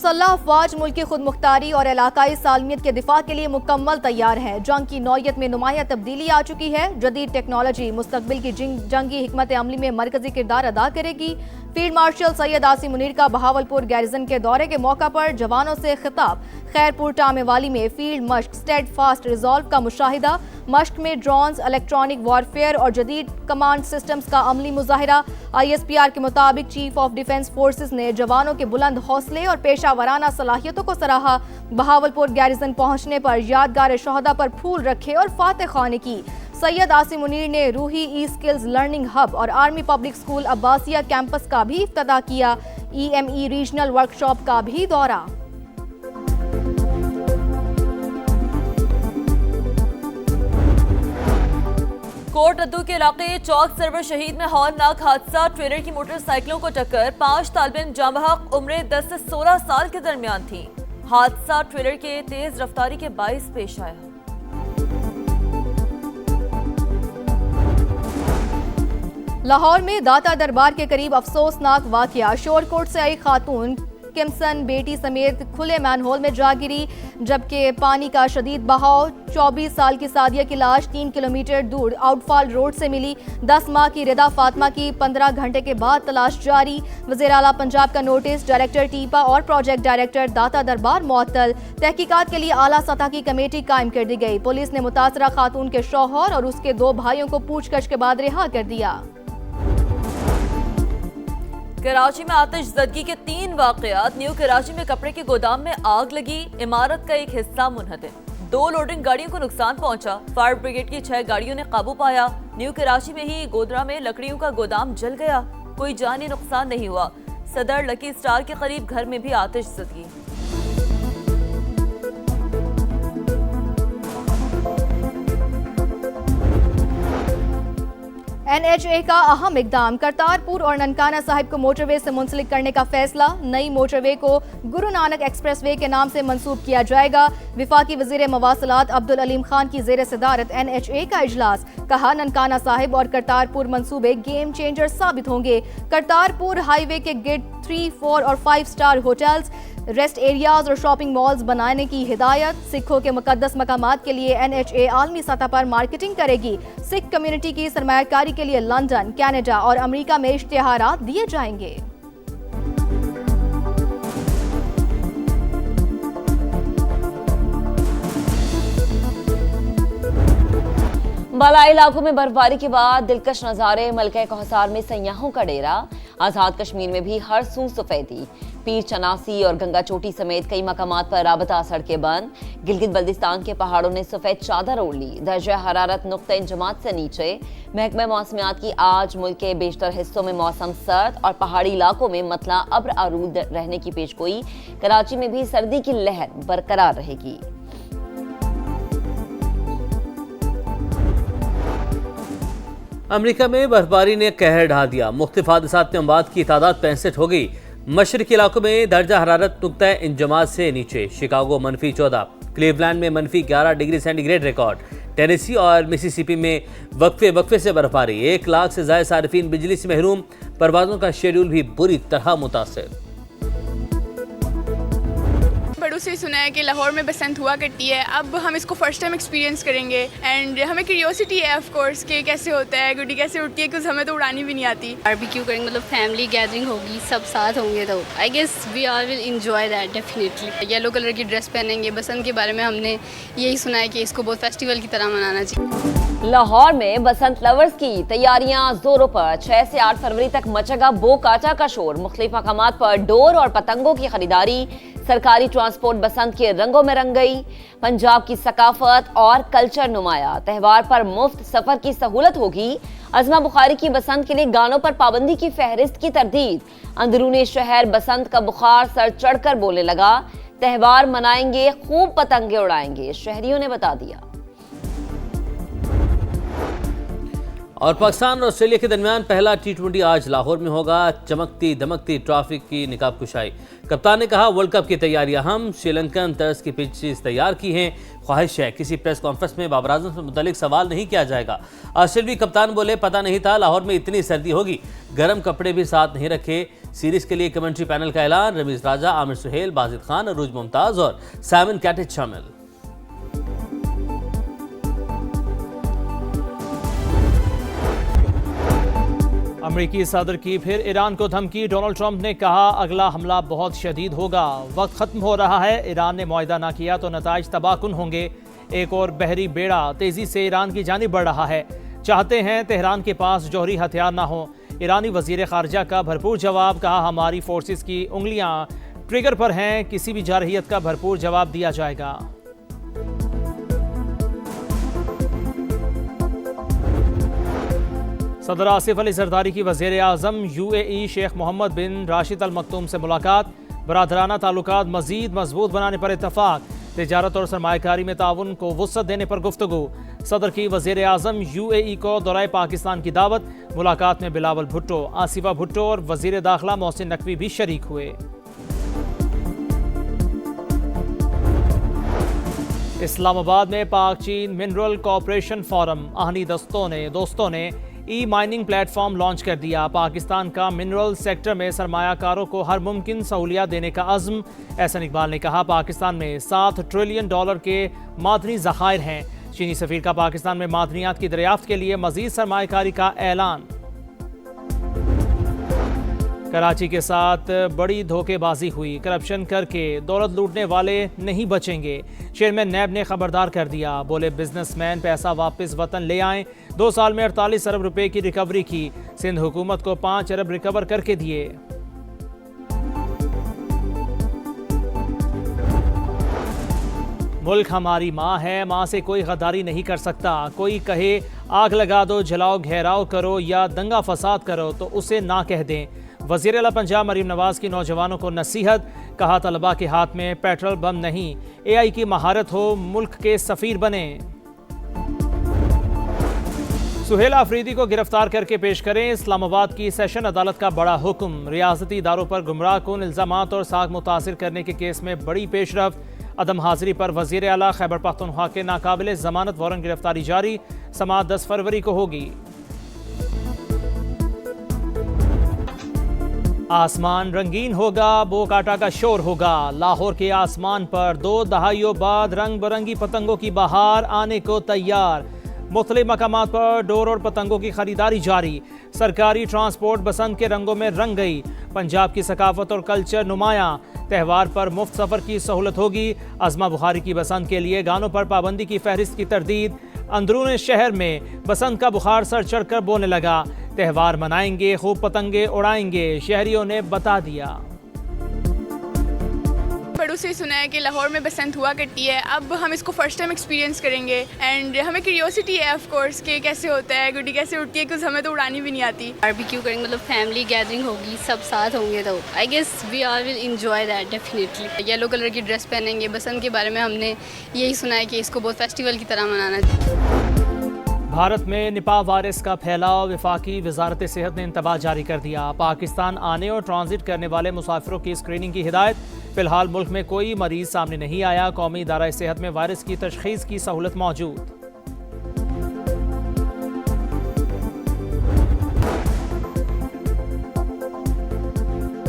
मुसल्लह अफवाज मुल्क की खुद मुख्तारी और इलाकाई सालमियत के दिफा के लिए मुकम्मल तैयार है। जंग की नौयत में नुमायां तब्दीली आ चुकी है। जदीद टेक्नोलॉजी मुस्तकबिल की जंगी हिकमत अमली में मरकजी किरदार अदा करेगी। फील्ड मार्शल सैयद आसिम मुनीर का बहावलपुर गैरिजन के दौरे के मौका पर जवानों से खिताब। खैरपुर टामेवाली में फील्ड मश्क स्टेड फास्ट रिजॉल्व का मुशाहिदा। मश्क में ड्रोन्स, इलेक्ट्रॉनिक वॉरफेयर और जदीद कमांड सिस्टम्स का अमली मुजाहिरा। ISPR के मुताबिक चीफ ऑफ डिफेंस फोर्सेस ने जवानों के बुलंद हौसले और पेशावराना सलाहियतों को सराहा। बहावलपुर गैरिजन पहुंचने पर यादगार शोहदा पर फूल रखे और फातह ख्वानी की। सैयद आसिम मुनीर ने रूही ई स्किल्स लर्निंग हब और army public school Abbasiya campus का भी इफ्तिताह किया। EME रीजनल वर्कशॉप का भी दौरा। कोट रद्दू के इलाके चौक सरवर शहीद में हौलनाक हादसा। ट्रेलर की मोटरसाइकिलों को टक्कर। 5 तालिब-इल्म जामहक उम्र 10 से 16 साल के दरमियान थी। हादसा ट्रेलर के तेज रफ्तारी के बाइस पेश आया। लाहौर में दाता दरबार के करीब अफसोसनाक वाकया। शोरकोट से आई खातून किमसन बेटी समेत खुले मैनहोल में जा गिरी, जबकि पानी का शदीद बहाव। 24 साल की सादिया की लाश 3 किलोमीटर दूर आउटफॉल रोड से मिली। 10 माह की रिदा फातिमा की 15 घंटे के बाद तलाश जारी। वज़ीर आला पंजाब का नोटिस। डायरेक्टर टीपा और प्रोजेक्ट डायरेक्टर दाता दरबार मुअत्तल। तहकीकात के लिए आला सतह की कमेटी कायम कर दी गई। पुलिस ने मुतासरा खातून के शौहर और उसके 2 भाइयों को पूछताछ के बाद रिहा कर दिया। कराची में आतिशज़दगी के 3 वाक़यात। न्यू कराची में कपड़े के गोदाम में आग लगी। इमारत का एक हिस्सा मुनहदम। 2 लोडिंग गाड़ियों को नुकसान पहुंचा। फायर ब्रिगेड की 6 गाड़ियों ने काबू पाया। न्यू कराची में ही गोदरा में लकड़ियों का गोदाम जल गया। कोई जानी नुकसान नहीं हुआ। सदर लकी स्टार के करीब घर में भी आतिशज़दगी। NHA का अहम इकदाम। करतारपुर और ननकाना साहिब को मोटरवे से मुंसलिक करने का फैसला। नई मोटरवे को गुरु नानक एक्सप्रेसवे के नाम से मंसूब किया जाएगा। विफाकी वजीर मवासलात अब्दुल अलीम खान की जेर सदारत NHA का इजलास। कहा, ननकाना साहिब और करतारपुर मंसूबे गेम चेंजर साबित होंगे। करतारपुर हाईवे के गेट 3, 4 और 5 स्टार होटल्स, रेस्ट एरियाज और शॉपिंग मॉल्स बनाने की हिदायत। सिखों के मुकद्दस मकामात के लिए NHA आलमी सतह पर मार्केटिंग करेगी। सिख कम्युनिटी की सरमायाकारी के लिए लंदन, कनाडा और अमेरिका में इश्तिहारात दिए जाएंगे। बालाई इलाकों में बर्फबारी के बाद दिलकश नज़ारे। मलका कौसार में सयाहों का डेरा। आज़ाद कश्मीर में भी हर सू सफेदी। पीर चनासी और गंगा चोटी समेत कई मकामात पर राबता सड़कें बंद। गिलगित बल्दिस्तान के पहाड़ों ने सफेद चादर ओढ़ ली। दर्जा हरारत नुक्ते इंजमात से नीचे। महकमा मौसमियात की आज मुल्क के बेशतर हिस्सों में मौसम सर्द और पहाड़ी इलाकों में मतला अब्र आरूद रहने की पेशगोई। कराची में भी सर्दी की लहर बरकरार रहेगी। अमेरिका में बर्फबारी ने कहर ढा दिया। मुख्तलिफ हादसात में अमवात की तादाद 65 हो गई। मशरकी इलाकों में दर्जा हरारत नुक्ता इंजमात से नीचे। शिकागो -14, क्लीवलैंड में -11 डिग्री सेंटीग्रेड रिकॉर्ड। टेनेसी और मिसिसिपी में वक्फे से बर्फबारी। 1 लाख से ज्यादा सारिफीन बिजली से महरूम। परवाजों का शेड्यूल भी बुरी तरह मुतासिर। बड़ों से सुना है कि लाहौर में बसंत हुआ करती है। अब हम इसको फर्स्ट टाइम एक्सपीरियंस करेंगे एंड हमें क्यूरियोसिटी है ऑफ कोर्स कि कैसे होता है, गुड्डी कैसे उठती है, कुछ हमें तो उड़ानी भी नहीं आती। बारबेक्यू करेंगे, मतलब फैमिली गैदरिंग होगी, सब साथ होंगे, तो I guess we are will enjoy that definitely. Yellow colour की ड्रेस पहनेंगे। बसंत के बारे में हमने यही सुना है कि इसको बहुत फेस्टिवल की तरह मनाना चाहिए। लाहौर में बसंत लवर्स की तैयारियां जोरों पर। 6 से 8 फरवरी तक मचेगा बो काटा का शोर। मुख्तलिफ मकामात पर डोर और पतंगों की खरीदारी। सरकारी ट्रांसपोर्ट बसंत के रंगों में रंग गई। पंजाब की सकाफत और कल्चर नुमाया। त्यौहार पर मुफ्त सफर की सहूलत होगी। अज़मा बुखारी की बसंत के लिए गानों पर पाबंदी की फहरिस्त की तरदीद। अंदरूनी शहर बसंत का बुखार सर चढ़कर बोलने लगा। त्यौहार मनाएंगे, खूब पतंगे उड़ाएंगे, शहरियों ने बता दिया। और पाकिस्तान और ऑस्ट्रेलिया के दरमियान पहला T20 आज लाहौर में होगा। चमकती दमकती ट्रॉफी की निकाब कुशाई। कप्तान ने कहा, वर्ल्ड कप की तैयारियां हम श्रीलंकन तर्ज की पिचेस तैयार की हैं। ख्वाहिश है किसी प्रेस कॉन्फ्रेंस में बाबर आजम से मुतालिक सवाल नहीं किया जाएगा। ऑस्ट्रेलियाई कप्तान बोले, पता नहीं था लाहौर में इतनी सर्दी होगी, गर्म कपड़े भी साथ नहीं रखे। सीरीज के लिए कमेंट्री पैनल का ऐलान। रमीज राजा, आमिर सुहेल, बाजिद खान, अरूज मुमताज और साइमन कैटेज शामिल। अमेरिकी सदर की फिर ईरान को धमकी। डोनाल्ड ट्रंप ने कहा, अगला हमला बहुत शदीद होगा, वक्त खत्म हो रहा है। ईरान ने मुआहदा ना किया तो नताइज तबाहकुन होंगे। एक और बहरी बेड़ा तेजी से ईरान की जानिब बढ़ रहा है। चाहते हैं तेहरान के पास जौहरी हथियार ना हो। ईरानी वजीर खारजा का भरपूर जवाब। कहा, हमारी फोर्सेस की उंगलियां ट्रिगर पर हैं, किसी भी जारहियत का भरपूर जवाब दिया जाएगा। सदर आसिफ अली जरदारी की वज़ीर आज़म UAE शेख मोहम्मद बिन राशिद अल मकतूम से मुलाकात। बरादराना ताल्लुकात मज़ीद मजबूत बनाने पर इत्तफाक। तिजारत और सरमायाकारी में ताउन को वुसअत देने पर गुफ्तगू। सदर की वज़ीर आज़म UAE को दौराए पाकिस्तान की दावत। मुलाकात में बिलावल भुट्टो, आसिफा भुट्टो और वज़ीर दाखिला मोहसिन नकवी भी शरीक हुए। इस्लामाबाद में पाक चीन मिनरल कोऑपरेशन फोरम आहनी दोस्तों ने माइनिंग प्लेटफॉर्म लॉन्च कर दिया। पाकिस्तान का मिनरल सेक्टर में सरमायाकारों को हर मुमकिन सहूलियत देने का अज़्म। एहसन इकबाल ने कहा, पाकिस्तान में $7 ट्रिलियन के मादनी ज़खायर हैं। चीनी सफ़ीर का पाकिस्तान में मादनियात की दरियाफ्त के लिए मज़ीद सरमायाकारी का ऐलान। कराची के साथ बड़ी धोखेबाजी हुई। करप्शन करके दौलत लूटने वाले नहीं बचेंगे। चेयरमैन नैब ने खबरदार कर दिया। बोले, बिजनेसमैन पैसा वापस वतन ले आएं। 2 साल में 48 अरब रुपए की रिकवरी की। सिंध हुकूमत को 5 अरब रिकवर करके दिए। मुल्क हमारी माँ है, माँ से कोई गद्दारी नहीं कर सकता। कोई कहे आग लगा दो, जलाओ, घेराव करो या दंगा फसाद करो तो उसे ना कह दें। वज़ीर आला पंजाब मरीम नवाज की नौजवानों को नसीहत। कहा, तलबा के हाथ में पेट्रोल बम नहीं, AI की महारत हो, मुल्क के सफ़ीर बने। सुहेल आफरीदी को गिरफ्तार करके पेश करें। इस्लामाबाद की सेशन अदालत का बड़ा हुक्म। रियासती इदारों पर गुमराह कुन इल्ज़ामात और साख मुतासिर करने के केस में बड़ी पेशरफ्त। अदम हाजिरी पर वज़ीर आला खैबर पख्तूनख्वा के नाकाबिले ज़मानत वारंट गिरफ्तारी जारी। समाअत 10 फरवरी को होगी। आसमान रंगीन होगा, बोकाटा का शोर होगा। लाहौर के आसमान पर 2 दहाइयों बाद रंग बिरंगी पतंगों की बहार आने को तैयार। मुख्तलिफ मकामात पर डोर और पतंगों की खरीदारी जारी। सरकारी ट्रांसपोर्ट बसंत के रंगों में रंग गई। पंजाब की सकाफत और कल्चर नुमायां। त्यौहार पर मुफ्त सफ़र की सहूलत होगी। अज़मा बुखारी की बसंत के लिए गानों पर पाबंदी की फहरिस्त की तरदीद। अंदरून शहर में बसंत का बुखार सर चढ़कर बोने लगा। त्यौहार मनाएंगे, खूब पतंगे उड़ाएंगे, शहरियों ने बता दिया। बड़ों से सुना है कि लाहौर में बसंत हुआ करती है। अब हम इसको फर्स्ट टाइम एक्सपीरियंस करेंगे एंड हमें क्यूरियोसिटी है ऑफ कोर्स कि कैसे होता है, गुड्डी कैसे उड़ती है, कुछ हमें तो उड़ानी भी नहीं आती। बारबेक्यू करेंगे, मतलब फैमिली गैदरिंग होगी, सब साथ होंगे तो I guess we are will enjoy that definitely. Yellow colour की ड्रेस पहनेंगे। बसंत के बारे में हमने यही सुना है कि इसको बहुत फेस्टिवल की तरह मनाना चाहिए। भारत में निपाह वायरस का फैलाव। वफाकी वजारत सेहत ने इंतबाह जारी कर दिया। पाकिस्तान आने और ट्रांजिट करने वाले मुसाफिरों की स्क्रीनिंग की हिदायत। फिलहाल मुल्क में कोई मरीज सामने नहीं आया। कौमी इदारा सेहत में वायरस की तशखीस की सहूलत मौजूद।